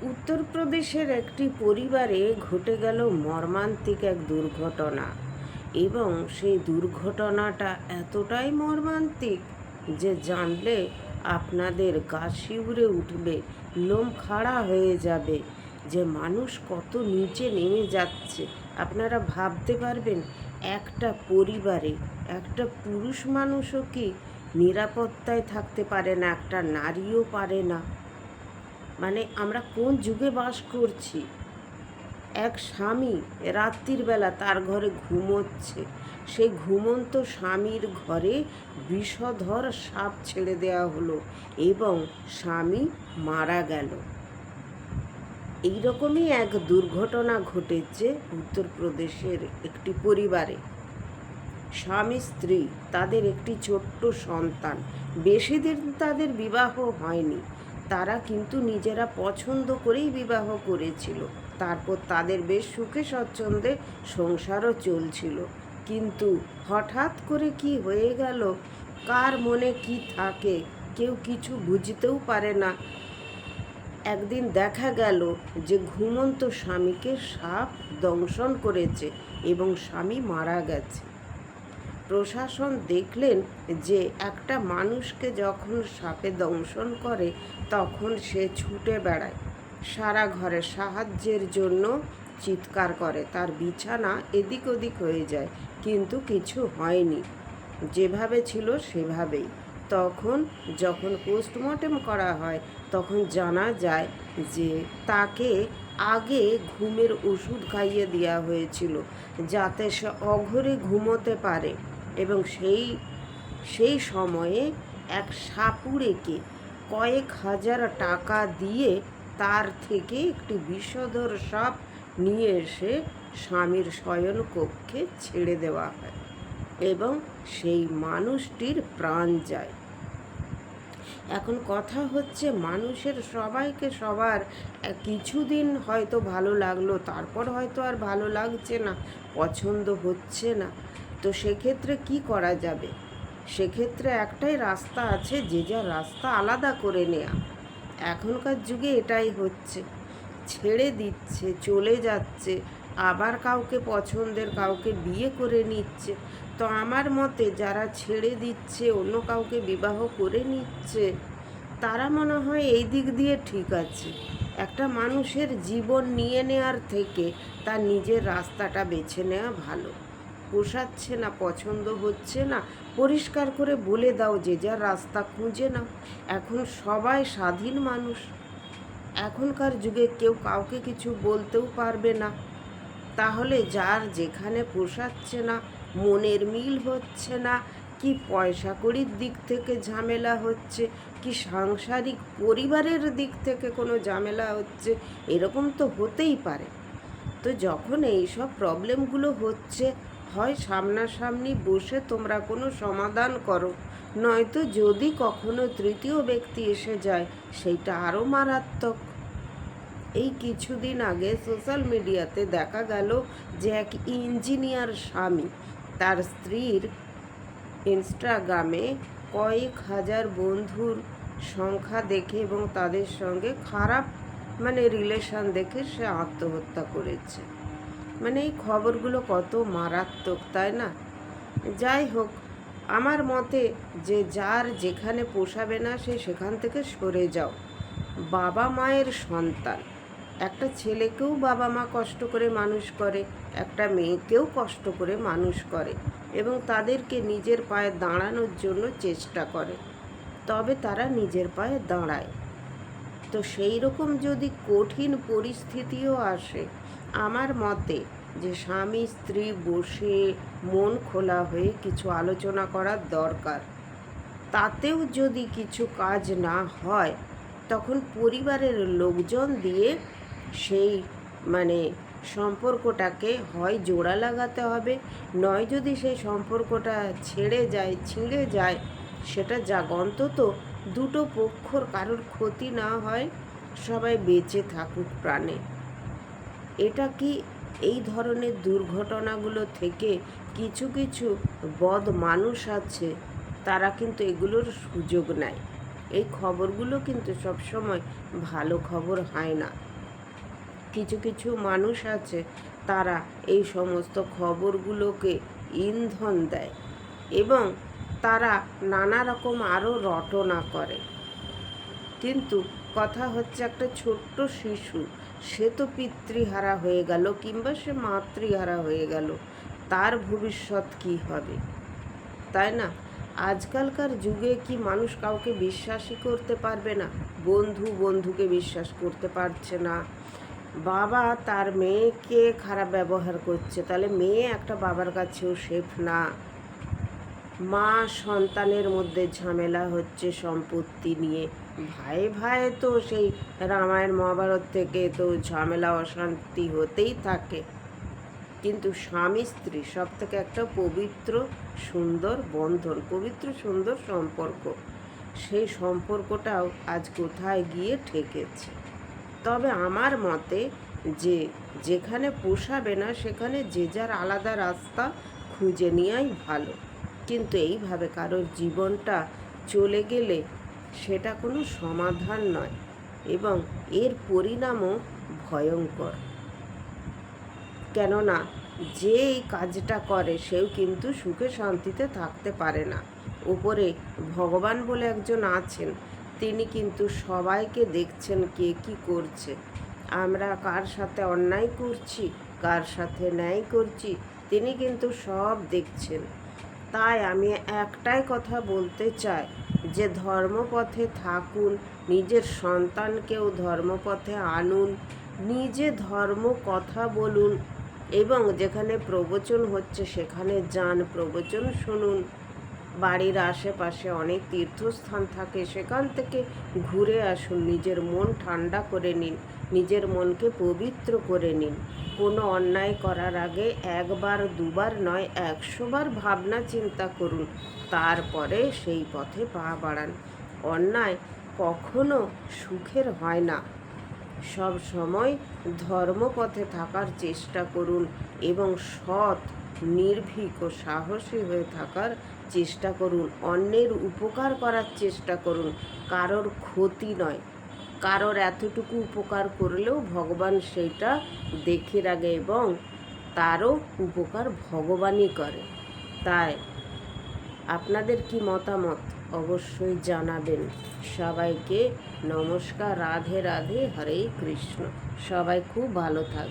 উত্তরপ্রদেশের একটি পরিবারে ঘটে গেল মর্মান্তিক এক দুর্ঘটনা। এবং সেই দুর্ঘটনাটা এতটাই মর্মান্তিক যে জানলে আপনাদের গা শিউরে উঠবে, লোম খাড়া হয়ে যাবে, যে মানুষ কত নিচে নেমে যাচ্ছে। আপনারা ভাবতে পারবেন, একটা পরিবারে একটা পুরুষ মানুষও কি নিরাপত্তায় থাকতে পারে না, একটা নারীও পারে না। মানে আমরা কোন যুগে বাস করছি? এক স্বামী রাত্রির বেলা তার ঘরে ঘুমোচ্ছে, সেই ঘুমন্ত স্বামীর ঘরে বিষধর সাপ ছেড়ে দেওয়া হলো এবং স্বামী মারা গেল। এইরকমই এক দুর্ঘটনা ঘটেছে উত্তরপ্রদেশের একটি পরিবারে। স্বামী স্ত্রী, তাদের একটি ছোট্ট সন্তান। বেশি দিন তাদের বিবাহ হয়নি, তারা কিন্তু নিজেরা পছন্দ করেই বিবাহ করেছিল। তারপর তাদের বেশ সুখে স্বচ্ছন্দে সংসারও চলছিল। কিন্তু হঠাৎ করে কি হয়ে গেল, কার মনে কি থাকে কেউ কিছু বুঝতেও পারে না। একদিন দেখা গেল যে ঘুমন্ত স্বামীকে সাপ দংশন করেছে এবং স্বামী মারা গেছে। প্রশাসন দেখলেন যে একটা মানুষকে যখন সাপে দংশন করে তখন সে ছুটে বেড়ায়, সারা ঘরে সাহায্যের জন্য চিৎকার করে, তার বিছানা এদিক ওদিক হয়ে যায়, কিন্তু কিছু হয়নি, যেভাবে ছিল সেভাবেই। তখন যখন পোস্টমর্টেম করা হয় তখন জানা যায় যে তাকে আগে ঘুমের ওষুধ খাইয়ে দেওয়া হয়েছিল যাতে সে অঘরে ঘুমোতে পারে। এবং সেই সময়ে এক সাপুড়েকে কয়েক হাজার টাকা দিয়ে তার থেকে একটি বিষধর সাপ নিয়ে এসে স্বামীর শয়নকক্ষে ছেড়ে দেওয়া হয় এবং সেই মানুষটির প্রাণ যায়। এখন কথা হচ্ছে, মানুষের সবাইকে সবার কিছুদিন হয়তো ভালো লাগলো, তারপর হয়তো আর ভালো লাগছে না, পছন্দ হচ্ছে না। তো সেক্ষেত্রে কি করা যাবে? সেক্ষেত্রে একটাই রাস্তা আছে, যে যা রাস্তা আলাদা করে নেওয়া। এখনকার যুগে এটাই হচ্ছে, ছেড়ে দিচ্ছে, চলে যাচ্ছে, আবার কাউকে পছন্দের কাউকে বিয়ে করে নিচ্ছে। তো আমার মতে যারা ছেড়ে দিচ্ছে, অন্য কাউকে বিবাহ করে নিচ্ছে, তারা মনে হয় এই দিক দিয়ে ঠিক আছে। একটা মানুষের জীবন নিয়ে নেওয়ার থেকে তার নিজের রাস্তাটা বেছে নেওয়া ভালো। পোষাচ্ছে না, পছন্দ হচ্ছে না, পরিষ্কার করে বলে দাও, যে যার রাস্তা খুঁজে নাও। এখন সবাই স্বাধীন মানুষ, এখনকার যুগে কেউ কাউকে কিছু বলতেও পারবে না। তাহলে যার যেখানে পোষাচ্ছে না, মনের মিল হচ্ছে না, কি পয়সা কড়ির দিক থেকে ঝামেলা হচ্ছে, কি সাংসারিক পরিবারের দিক থেকে কোনো ঝামেলা হচ্ছে, এরকম তো হতেই পারে। তো যখন এইসব প্রবলেমগুলো হচ্ছে, হয় সামনাসামনি বসে তোমরা কোনো সমাধান করো, নয়তো যদি কখনো তৃতীয় ব্যক্তি এসে যায় সেইটা আরও মারাত্মক। এই কিছুদিন আগে সোশ্যাল মিডিয়াতে দেখা গেল যে এক ইঞ্জিনিয়ার স্বামী তার স্ত্রীর ইনস্টাগ্রামে কয়েক হাজার বন্ধুর সংখ্যা দেখে এবং তাদের সঙ্গে খারাপ রিলেশন দেখে সে আত্মহত্যা করেছে। এই খবরগুলো কত মারাত্মক, তাই না? যাই হোক, আমার মতে যে যার যেখানে পোষাবে না সে সেখান থেকে সরে যাও। বাবা মায়ের সন্তান, একটা ছেলেকেও বাবা মা কষ্ট করে মানুষ করে, একটা মেয়েকেও কষ্ট করে মানুষ করে এবং তাদেরকে নিজের পায়ে দাঁড়ানোর জন্য চেষ্টা করে, তবে তারা নিজের পায়ে দাঁড়ায়। তো সেই রকম যদি কঠিন পরিস্থিতিও আসে, আমার মতে যে স্বামী স্ত্রী বসে মন খোলা হয়ে কিছু আলোচনা করার দরকার। তাতেও যদি কিছু কাজ না হয়, তখন পরিবারের লোকজন দিয়ে সেই সম্পর্কটাকে হয় জোড়া লাগাতে হবে, নয় যদি সেই সম্পর্কটা ছিঁড়ে যায়, সেটা যাক, অন্তত দুটো পক্ষর কারোর ক্ষতি না হয়, সবাই বেঁচে থাকুক প্রাণে। এটা কি এই ধরনের দুর্ঘটনাগুলো থেকে কিছু কিছু বদ মানুষ আছে, তারা কিন্তু এগুলোর সুযোগ নেয়। এই খবরগুলো কিন্তু সবসময় ভালো খবর হয় না। কিছু কিছু মানুষ আছে, তারা এই সমস্ত খবরগুলোকে ইন্ধন দেয় এবং তারা নানা রকম আরও রটনা করে। কিন্তু কথা হচ্ছে, একটা ছোট্ট শিশু, সে তো পিতৃহারা হয়ে গেল কিংবা সে মাতৃহারা হয়ে গেল, তার ভবিষ্যৎ কি হবে, তাই না? আজকালকার যুগে কি মানুষ কাউকে বিশ্বাসই করতে পারবে না? বন্ধু বন্ধুকে বিশ্বাস করতে পারছে না, বাবা তার মেয়েকে খারাপ ব্যবহার করছে, তাহলে মেয়ে একটা বাবার কাছেও সেফ না। মা সন্তানের মধ্যে ঝামেলা হচ্ছে সম্পত্তি নিয়ে, ভাই ভাই তো সেই রামায়ণ মহাভারত থেকে তো ঝামেলা অশান্তি হতেই থাকে। কিন্তু স্বামী স্ত্রী সব থেকে একটা পবিত্র সুন্দর বন্ধন, পবিত্র সুন্দর সম্পর্ক, সেই সম্পর্কটাও আজ কোথায় গিয়ে ঠেকেছে। তবে আমার মতে যে যেখানে পোষাবে না সেখানে যে যার আলাদা রাস্তা খুঁজে নেওয়াই ভালো। কিন্তু এইভাবে কারোর জীবনটা চলে গেলে সেটা কোনো সমাধান নয় এবং এর পরিণামও ভয়ঙ্কর। কেননা যে এই কাজটা করে সেও কিন্তু সুখে শান্তিতে থাকতে পারে না। উপরে ভগবান বলে একজন আছেন, তিনি কিন্তু সবাইকে দেখছেন কে কী করছে। আমরা কার সাথে অন্যায় করছি, কার সাথে ন্যায় করছি, তিনি কিন্তু সব দেখছেন। তাই আমি একটাই কথা বলতে চাই যে ধর্মপথে থাকুন, নিজের সন্তানকেও ধর্মপথে আনুন, নিজে ধর্ম কথা বলুন এবং যেখানে প্রবচন হচ্ছে সেখানে যান, প্রবচন শুনুন। বাড়ির আশেপাশে অনেক তীর্থস্থান থাকে, সেখান থেকে ঘুরে আসুন, নিজের মন ঠান্ডা করে নিন, নিজের মনকে পবিত্র করে নিন। কোনো অন্যায় করার আগে একবার দুবার নয় 100 বার ভাবনা চিন্তা করুন, তারপরে সেই পথে পা বাড়ান। অন্যায় কখনো সুখের হয় না। সব সময় ধর্মপথে থাকার চেষ্টা করুন এবং সৎ, নির্ভীক ও সাহসী হয়ে থাকার চেষ্টা করুন। অন্যের উপকার করার চেষ্টা করুন, কারোর ক্ষতি নয়। কারোর এতটুকু উপকার করলেও ভগবান সেইটা দেখে রাখে এবং তারও উপকার ভগবানই করে। তাই আপনাদের কি মতামত অবশ্যই জানাবেন। সবাইকে নমস্কার, রাধে রাধে, হরে কৃষ্ণ। সবাই খুব ভালো থাকবে।